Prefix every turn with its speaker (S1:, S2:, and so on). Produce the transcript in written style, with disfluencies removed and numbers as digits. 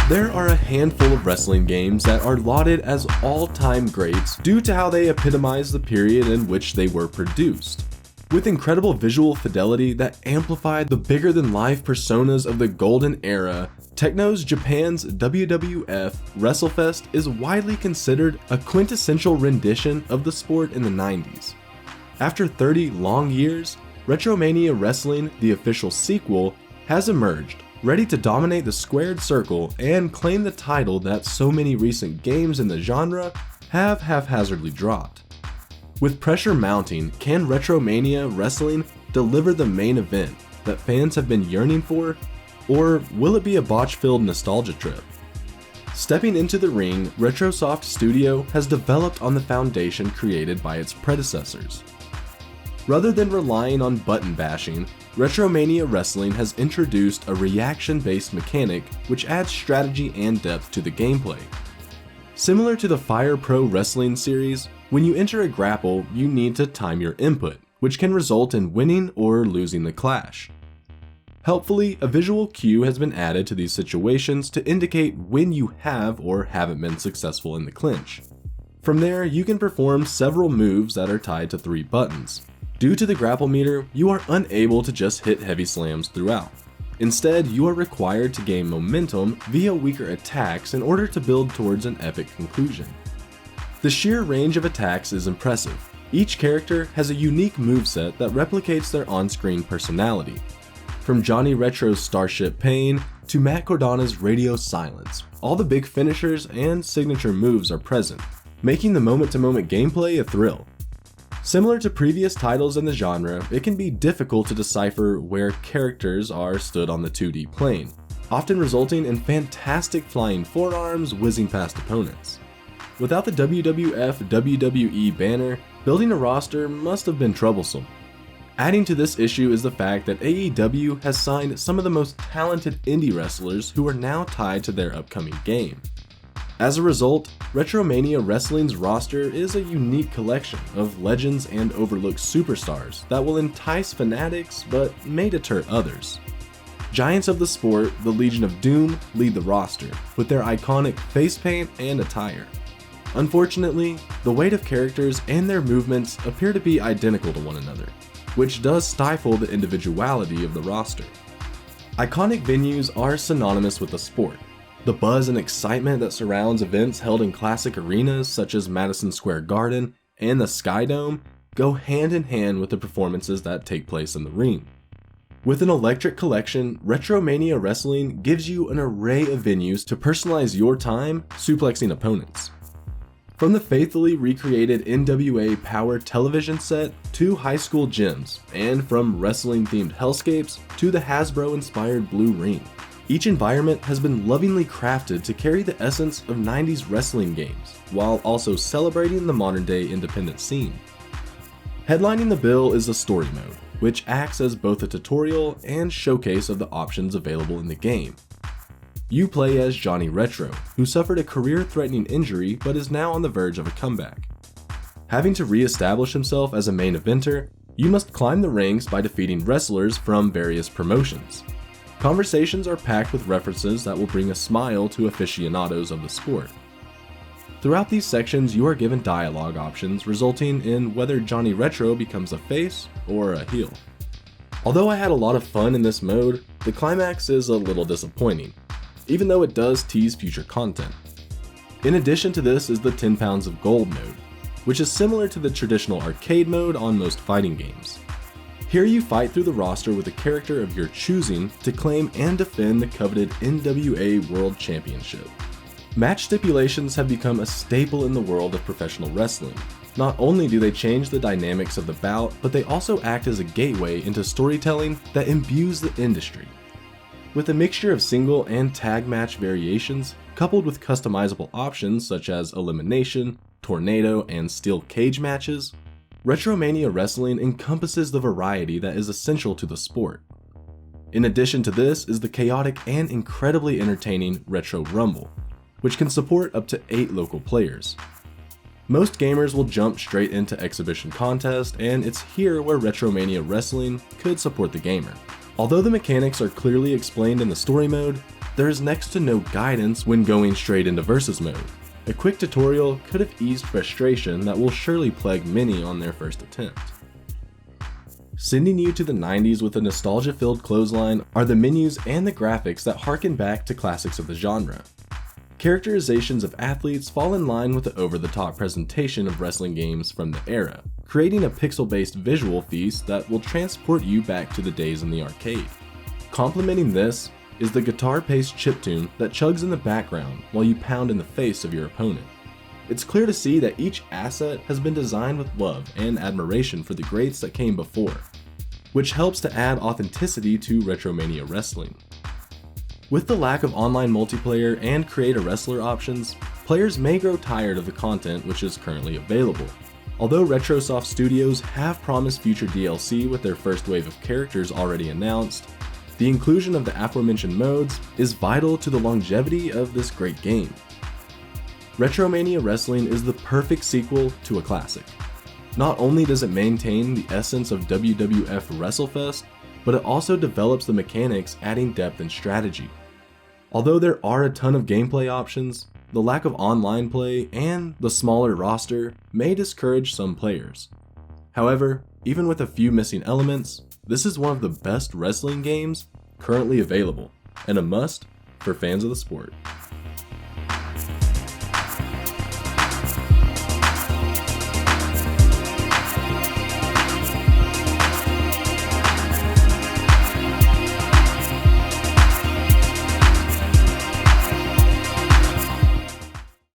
S1: There are a handful of wrestling games that are lauded as all-time greats due to how they epitomize the period in which they were produced. With incredible visual fidelity that amplified the bigger-than-life personas of the golden era, Techno's Japan's WWF WrestleFest is widely considered a quintessential rendition of the sport in the 90s. After 30 long years, RetroMania Wrestling, the official sequel, has emerged, ready to dominate the squared circle and claim the title that so many recent games in the genre have haphazardly dropped. With pressure mounting, can RetroMania Wrestling deliver the main event that fans have been yearning for, or will it be a botch-filled nostalgia trip? Stepping into the ring, Retrosoft Studio has developed on the foundation created by its predecessors. Rather than relying on button bashing, RetroMania Wrestling has introduced a reaction-based mechanic which adds strategy and depth to the gameplay. Similar to the Fire Pro Wrestling series, when you enter a grapple, you need to time your input, which can result in winning or losing the clash. Helpfully, a visual cue has been added to these situations to indicate when you have or haven't been successful in the clinch. From there, you can perform several moves that are tied to 3 buttons. Due to the grapple meter, you are unable to just hit heavy slams throughout. Instead, you are required to gain momentum via weaker attacks in order to build towards an epic conclusion. The sheer range of attacks is impressive. Each character has a unique moveset that replicates their on-screen personality. From Johnny Retro's Starship Pain to Matt Cordana's Radio Silence, all the big finishers and signature moves are present, making the moment-to-moment gameplay a thrill. Similar to previous titles in the genre, it can be difficult to decipher where characters are stood on the 2D plane, often resulting in fantastic flying forearms whizzing past opponents. Without the WWF/WWE banner, building a roster must have been troublesome. Adding to this issue is the fact that AEW has signed some of the most talented indie wrestlers who are now tied to their upcoming game. As a result, RetroMania Wrestling's roster is a unique collection of legends and overlooked superstars that will entice fanatics but may deter others. Giants of the sport, the Legion of Doom, lead the roster, with their iconic face paint and attire. Unfortunately, the weight of characters and their movements appear to be identical to one another, which does stifle the individuality of the roster. Iconic venues are synonymous with the sport. The buzz and excitement that surrounds events held in classic arenas such as Madison Square Garden and the Sky Dome go hand in hand with the performances that take place in the ring. With an electric collection, RetroMania Wrestling gives you an array of venues to personalize your time suplexing opponents. From the faithfully recreated NWA Power television set to high school gyms, and from wrestling-themed hellscapes to the Hasbro-inspired Blue Ring. Each environment has been lovingly crafted to carry the essence of 90s wrestling games, while also celebrating the modern-day independent scene. Headlining the bill is the story mode, which acts as both a tutorial and showcase of the options available in the game. You play as Johnny Retro, who suffered a career-threatening injury but is now on the verge of a comeback. Having to re-establish himself as a main eventer, you must climb the ranks by defeating wrestlers from various promotions. Conversations are packed with references that will bring a smile to aficionados of the sport. Throughout these sections, you are given dialogue options resulting in whether Johnny Retro becomes a face or a heel. Although I had a lot of fun in this mode, the climax is a little disappointing, even though it does tease future content. In addition to this is the 10 pounds of gold mode, which is similar to the traditional arcade mode on most fighting games. Here you fight through the roster with a character of your choosing to claim and defend the coveted NWA World Championship. Match stipulations have become a staple in the world of professional wrestling. Not only do they change the dynamics of the bout, but they also act as a gateway into storytelling that imbues the industry. With a mixture of single and tag match variations, coupled with customizable options such as elimination, tornado, and steel cage matches, RetroMania Wrestling encompasses the variety that is essential to the sport. In addition to this is the chaotic and incredibly entertaining Retro Rumble, which can support up to 8 local players. Most gamers will jump straight into Exhibition Contest, and it's here where RetroMania Wrestling could support the gamer. Although the mechanics are clearly explained in the story mode, there is next to no guidance when going straight into versus mode. A quick tutorial could have eased frustration that will surely plague many on their first attempt. Sending you to the 90s with a nostalgia-filled clothesline are the menus and the graphics that harken back to classics of the genre. Characterizations of athletes fall in line with the over-the-top presentation of wrestling games from the era, creating a pixel-based visual feast that will transport you back to the days in the arcade. Complementing this is the guitar-paced chiptune that chugs in the background while you pound in the face of your opponent. It's clear to see that each asset has been designed with love and admiration for the greats that came before, which helps to add authenticity to RetroMania Wrestling. With the lack of online multiplayer and create-a-wrestler options, players may grow tired of the content which is currently available. Although Retrosoft Studios have promised future DLC with their first wave of characters already announced, the inclusion of the aforementioned modes is vital to the longevity of this great game. RetroMania Wrestling is the perfect sequel to a classic. Not only does it maintain the essence of WWF WrestleFest, but it also develops the mechanics, adding depth and strategy. Although there are a ton of gameplay options, the lack of online play and the smaller roster may discourage some players. However, even with a few missing elements, this is one of the best wrestling games currently available, and a must for fans of the sport.